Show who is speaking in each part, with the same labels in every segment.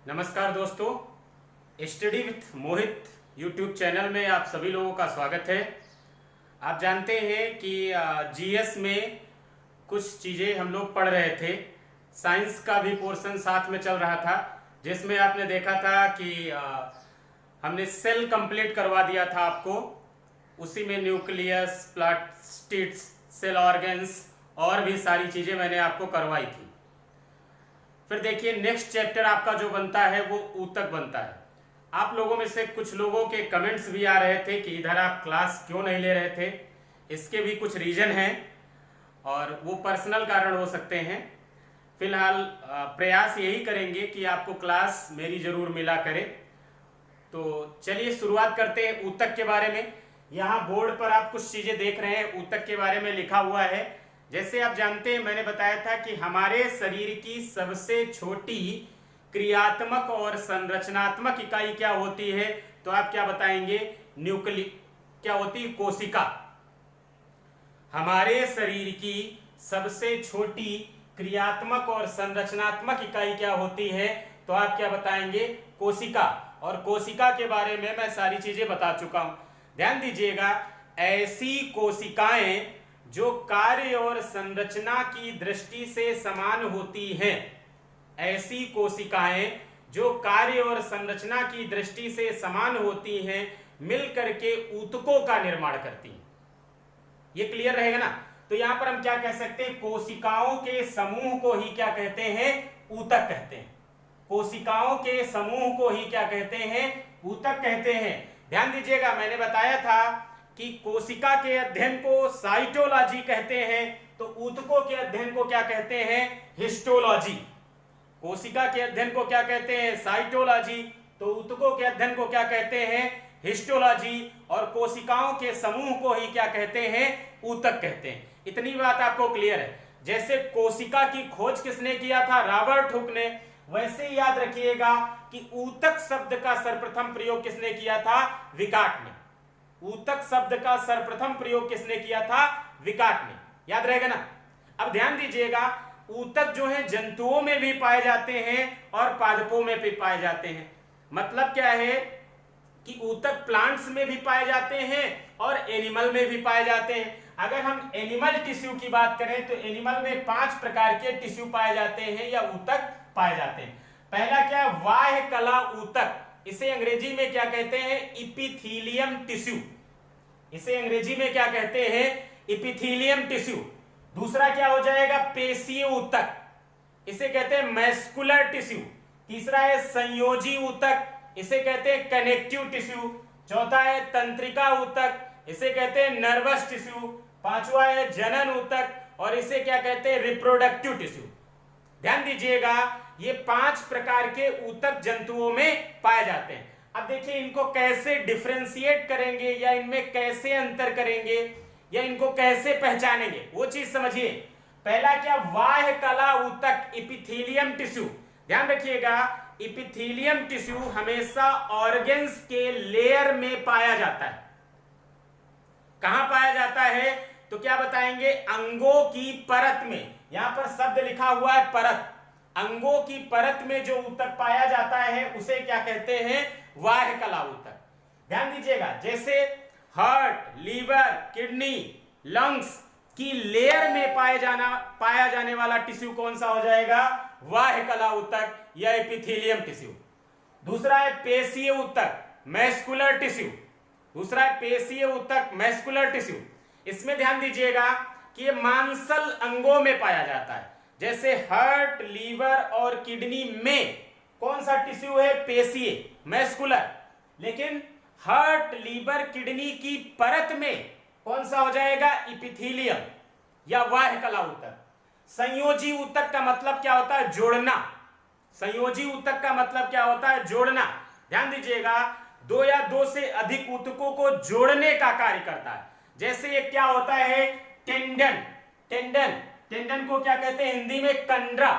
Speaker 1: नमस्कार दोस्तों, study with Mohit YouTube channel में आप सभी लोगों का स्वागत है। आप जानते हैं कि जीएस में कुछ चीज़ें हम लोग पढ़ रहे थे। साइंस का भी पोर्शन साथ में चल रहा था, जिसमें आपने देखा था कि हमने सेल कंप्लीट करवा दिया था आपको। उसी में न्यूक्लियस, प्लास्टिड्स, सेल ऑर्गन्स और भी सारी चीज़ें मैंने आपको करवाई थी। फिर देखिए नेक्स्ट चैप्टर आपका जो बनता है वो ऊतक बनता है। आप लोगों में से कुछ लोगों के कमेंट्स भी आ रहे थे कि इधर आप क्लास क्यों नहीं ले रहे थे। इसके भी कुछ रीजन हैं और वो पर्सनल कारण हो सकते हैं। फिलहाल प्रयास यही करेंगे कि आपको क्लास मेरी जरूर मिला करे। तो चलिए शुरुआत करते हैं ऊतक के बारे में। यहाँ बोर्ड पर आप कुछ चीजें देख रहे हैं, ऊतक के बारे में लिखा हुआ है। जैसे आप जानते हैं, मैंने बताया था कि हमारे शरीर की सबसे छोटी क्रियात्मक और संरचनात्मक इकाई क्या होती है, तो आप क्या बताएंगे? क्या होती है? कोशिका। हमारे शरीर की सबसे छोटी क्रियात्मक और संरचनात्मक इकाई क्या होती है, तो आप क्या बताएंगे? कोशिका। और कोशिका के बारे में मैं सारी चीजें बता चुका हूं। ध्यान दीजिएगा, ऐसी कोशिकाएं जो कार्य और संरचना की दृष्टि से समान होती हैं, ऐसी कोशिकाएं जो कार्य और संरचना की दृष्टि से समान होती हैं, मिलकर के ऊतकों का निर्माण करती हैं। ये क्लियर रहेगा ना? तो यहां पर हम क्या कह सकते हैं? कोशिकाओं के समूह को ही क्या कहते हैं? ऊतक कहते हैं। कोशिकाओं के समूह को ही क्या कहते हैं? ऊतक कहते हैं। ध्यान दीजिएगा, मैंने बताया था कि कोशिका के अध्ययन को साइटोलॉजी कहते हैं, तो ऊतकों के अध्ययन को क्या कहते हैं? हिस्टोलॉजी। कोशिका के अध्ययन को क्या कहते हैं? साइटोलॉजी। तो ऊतकों के अध्ययन को क्या कहते हैं? हिस्टोलॉजी। और कोशिकाओं के समूह को ही क्या कहते हैं? ऊतक कहते हैं। इतनी बात आपको क्लियर है? जैसे कोशिका की खोज किसने किया था? रॉबर्ट हुक ने। वैसे ही याद रखिएगा कि ऊतक शब्द का सर्वप्रथम प्रयोग किसने किया था? विकाट ने। ऊतक शब्द का सर्वप्रथम प्रयोग किसने किया था? विकाट ने। याद रहेगा ना? अब ध्यान दीजिएगा, ऊतक जो है जंतुओं में भी पाए जाते हैं और पादपों में भी पाए जाते हैं। मतलब क्या है कि ऊतक प्लांट्स में भी पाए जाते हैं और एनिमल में भी पाए जाते हैं। अगर हम एनिमल टिश्यू की बात करें तो एनिमल में 5 प्रकार के टिश्यू पाए जाते हैं या ऊतक पाए जाते हैं। पहला क्या? बाह्य कला ऊतक। इसे अंग्रेजी में क्या कहते हैं? Epithelium tissue. इसे अंग्रेजी में क्या कहते हैं? Epithelium tissue. दूसरा क्या हो जाएगा? पेशीय ऊतक। इसे कहते हैं मैस्कुलर टिश्यू। तीसरा है संयोजी ऊतक। इसे कहते हैं कनेक्टिव टिश्यू। चौथा है तंत्रिका ऊतक। इसे कहते हैं नर्वस टिश्यू। पांचवा है जनन ऊतक और इसे क्या कहते हैं? Reproductive tissue. ध्यान दीजिएगा, ये 5 प्रकार के ऊतक जंतुओं में पाए जाते हैं। अब देखिए, इनको कैसे डिफरेंशिएट करेंगे या इनमें कैसे अंतर करेंगे या इनको कैसे पहचानेंगे, वो चीज समझिए। पहला क्या? बाह्य कला ऊतक, इपिथीलियम टिश्यू। ध्यान रखिएगा, इपिथीलियम टिश्यू हमेशा ऑर्गन्स के लेयर में पाया जाता है। कहां पाया जाता है? तो क्या बताएंगे? अंगों की परत में। यहां पर शब्द लिखा हुआ है परत। अंगों की परत में जो ऊतक पाया जाता है उसे क्या कहते हैं? बाह्य कला ऊतक। ध्यान दीजिएगा, जैसे हार्ट, लीवर, किडनी, लंग्स की लेयर में पाया जाने वाला टिश्यू कौन सा हो जाएगा? बाह्य कला ऊतक या एपिथेलियम टिश्यू। दूसरा है पेशीय ऊतक, मैस्कुलर टिश्यू। दूसरा है पेशीय ऊतक, मैस्कुलर टिश्यू। इसमें ध्यान दीजिएगा कि ये मांसल अंगों में पाया जाता है। जैसे हार्ट, लीवर और किडनी में कौन सा टिश्यू है? पेशीय, मैस्कुलर। लेकिन हार्ट, लीवर, किडनी की परत में कौन सा हो जाएगा? इपिथेलियम या बाह्य कला ऊतक। संयोजी ऊतक का मतलब क्या होता है? जोड़ना। संयोजी ऊतक का मतलब क्या होता है? जोड़ना। ध्यान दीजिएगा, 2 या 2 से अधिक ऊतकों को जोड़ने का कार्य करता है। जैसे ये क्या होता है? टेंडन। टेंडन को क्या कहते हैं हिंदी में? कंडरा।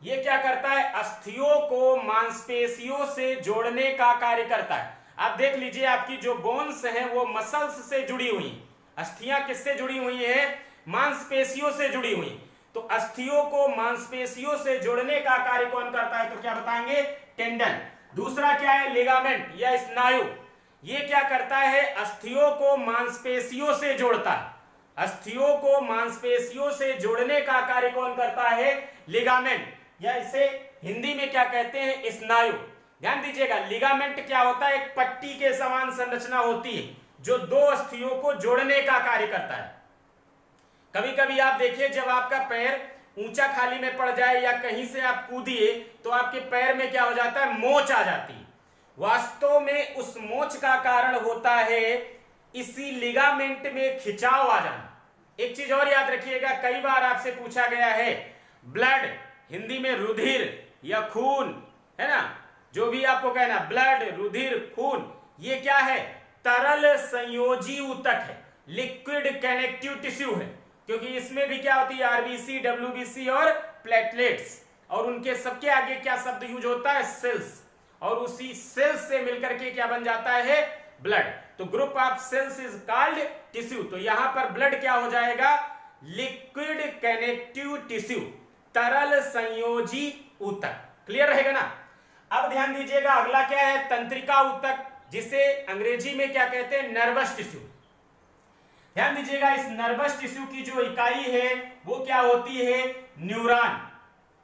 Speaker 1: ये क्या करता है? अस्थियों को मांसपेशियों से जोड़ने का कार्य करता है। आप देख लीजिए, आपकी जो बोन्स हैं वो मसल्स से जुड़ी हुई। अस्थियां किससे जुड़ी हुई हैं? मांसपेशियों से जुड़ी हुई। तो अस्थियों को मांसपेशियों से जोड़ने का कार्य कौन करता है? तो क्या बताएंगे? टेंडन। दूसरा क्या है? लिगामेंट या स्नायु। ये क्या करता है? अस्थियों को मांसपेशियों से जोड़ता है। अस्थियों को मांसपेशियों से जोड़ने का कार्य कौन करता है? लिगामेंट, या इसे हिंदी में क्या कहते हैं? स्नायु। ध्यान दीजिएगा, लिगामेंट क्या होता है? एक पट्टी के समान संरचना होती है जो दो अस्थियों को जोड़ने का कार्य करता है। कभी कभी आप देखिए, जब आपका पैर ऊंचा खाली में पड़ जाए या कहीं से आप कूदिए तो आपके पैर में क्या हो जाता है? मोच आ जाती है। वास्तव में उस मोच का कारण होता है इसी लिगामेंट में खिंचाव आ जाना। एक चीज और याद रखिएगा, कई बार आपसे पूछा गया है, ब्लड हिंदी में रुधिर या खून है ना, जो भी आपको कहना, ब्लड, रुधिर, खून, ये क्या है? तरल संयोजी ऊतक है, लिक्विड कनेक्टिव टिश्यू है, क्योंकि इसमें भी क्या होती है? आरबीसी, डब्ल्यूबीसी और प्लेटलेट्स, और उनके सबके आगे क्या शब्द यूज होता है? सेल्स, और उसी सेल्स से मिलकर के क्या बन जाता है? ब्लड। तो group of cells is called tissue. तो यहां पर ब्लड क्या हो जाएगा? लिक्विड कनेक्टिव टिश्यू, तरल संयोजी ऊतक। क्लियर रहेगा ना? अब ध्यान दीजिएगा, अगला क्या है? तंत्रिका ऊतक, जिसे अंग्रेजी में क्या कहते हैं? Nervous tissue. ध्यान दीजिएगा, इस नर्वस टिश्यू की जो इकाई है वो क्या होती है? न्यूरॉन।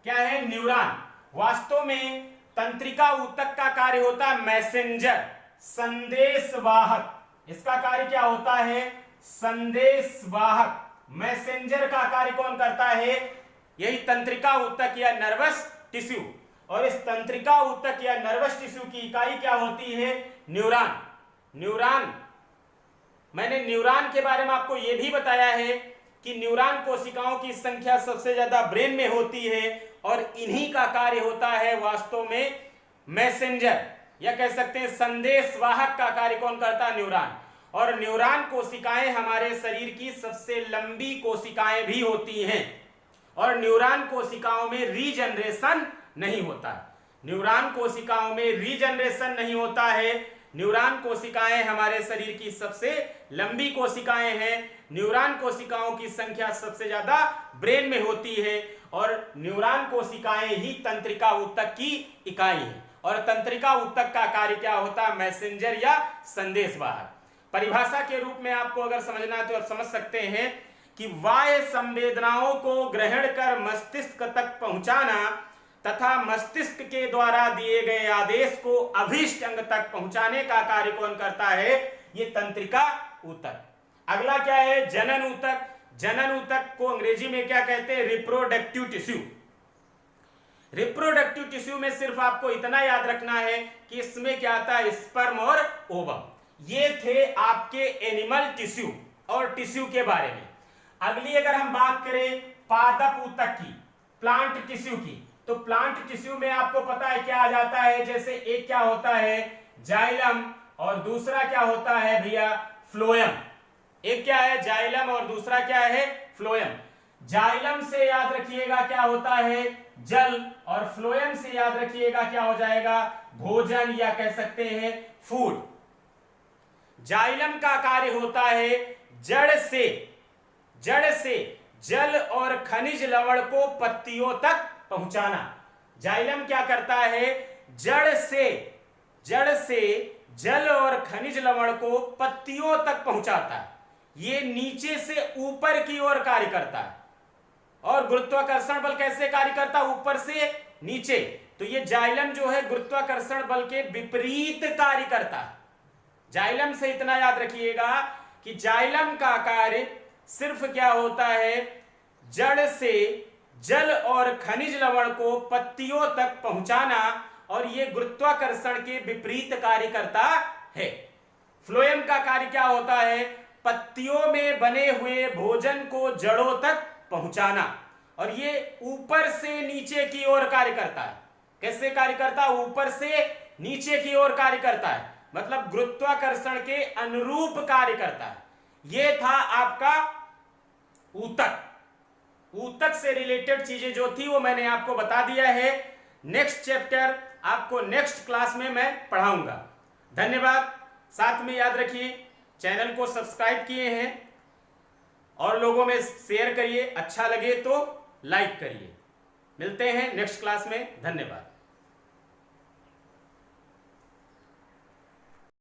Speaker 1: क्या है? न्यूरॉन। वास्तव में तंत्रिका ऊतक का कार्य होता है मैसेंजर, संदेशवाहक। इसका कार्य क्या होता है? संदेशवाहक। मैसेंजर का कार्य कौन करता है? यही तंत्रिका ऊतक या नर्वस टिश्यू। और इस तंत्रिका ऊतक या नर्वस टिश्यू की इकाई क्या होती है? न्यूरॉन। न्यूरॉन, मैंने न्यूरॉन के बारे में आपको यह भी बताया है कि न्यूरॉन कोशिकाओं की संख्या सबसे ज्यादा ब्रेन में होती है, और इन्हीं का कार्य होता है वास्तव में मैसेंजर, या कह सकते हैं संदेशवाहक का कार्य कौन करता है? न्यूरॉन। और न्यूरॉन कोशिकाएं हमारे शरीर की सबसे लंबी कोशिकाएं भी होती हैं, और न्यूरॉन कोशिकाओं में रीजनरेशन नहीं होता है। न्यूरॉन कोशिकाओं में रीजनरेशन नहीं होता है। न्यूरॉन कोशिकाएं हमारे शरीर की सबसे लंबी कोशिकाएं हैं। न्यूरॉन कोशिकाओं की संख्या सबसे ज्यादा ब्रेन में होती है, और न्यूरॉन कोशिकाएं ही तंत्रिका ऊतक की इकाई है। और तंत्रिका ऊतक का कार्य क्या होता है? मैसेंजर या संदेशवाहक। परिभाषा के रूप में आपको अगर समझना है तो आप समझ सकते हैं कि बाह्य संवेदनाओं को ग्रहण कर मस्तिष्क तक पहुंचाना तथा मस्तिष्क के द्वारा दिए गए आदेश को अभीष्ट अंग तक पहुंचाने का कार्य कौन करता है? ये तंत्रिका ऊतक। अगला क्या है? जनन ऊतक। जनन ऊतक को अंग्रेजी में क्या कहते हैं? Reproductive tissue. रिप्रोडक्टिव टिश्यू में सिर्फ आपको इतना याद रखना है कि इसमें क्या आता है? स्पर्म और ओवम। ये थे आपके एनिमल टिश्यू और टिश्यू के बारे में। अगली अगर हम बात करें पादप ऊतक की, प्लांट टिश्यू की, तो प्लांट टिश्यू में आपको पता है क्या आ जाता है? जैसे एक क्या होता है? जाइलम, और दूसरा क्या होता है भैया? फ्लोएम। एक क्या है? जाइलम, और दूसरा क्या है? फ्लोएम। जाइलम से याद रखिएगा क्या होता है? जल, और फ्लोएम से याद रखिएगा क्या हो जाएगा? भोजन, या कह सकते हैं फूड। जाइलम का कार्य होता है जड़ से जल और खनिज लवण को पत्तियों तक पहुंचाना। जाइलम क्या करता है? जड़ से जल और खनिज लवण को पत्तियों तक पहुंचाता है। ये नीचे से ऊपर की ओर कार्य करता है। और गुरुत्वाकर्षण बल कैसे कार्य करता है? ऊपर से नीचे। तो ये जाइलम जो है गुरुत्वाकर्षण बल के विपरीत कार्य करता है। जाइलम से इतना याद रखिएगा कि जाइलम का कार्य सिर्फ क्या होता है? जड़ से जल और खनिज लवण को पत्तियों तक पहुंचाना, और यह गुरुत्वाकर्षण के विपरीत कार्य करता है। फ्लोएम का कार्य क्या होता है? पत्तियों में बने हुए भोजन को जड़ों तक पहुंचाना, और ये ऊपर से नीचे की ओर कार्य करता है। कैसे कार्य करता है? ऊपर से नीचे की ओर कार्य करता है, मतलब गुरुत्वाकर्षण के अनुरूप कार्य करता है। यह था आपका ऊतक। ऊतक से रिलेटेड चीजें जो थी वो मैंने आपको बता दिया है। नेक्स्ट चैप्टर आपको नेक्स्ट क्लास में मैं पढ़ाऊंगा। धन्यवाद। साथ में याद रखिए, चैनल को सब्सक्राइब किए हैं और लोगों में शेयर करिए, अच्छा लगे तो लाइक करिए। मिलते हैं नेक्स्ट क्लास में। धन्यवाद।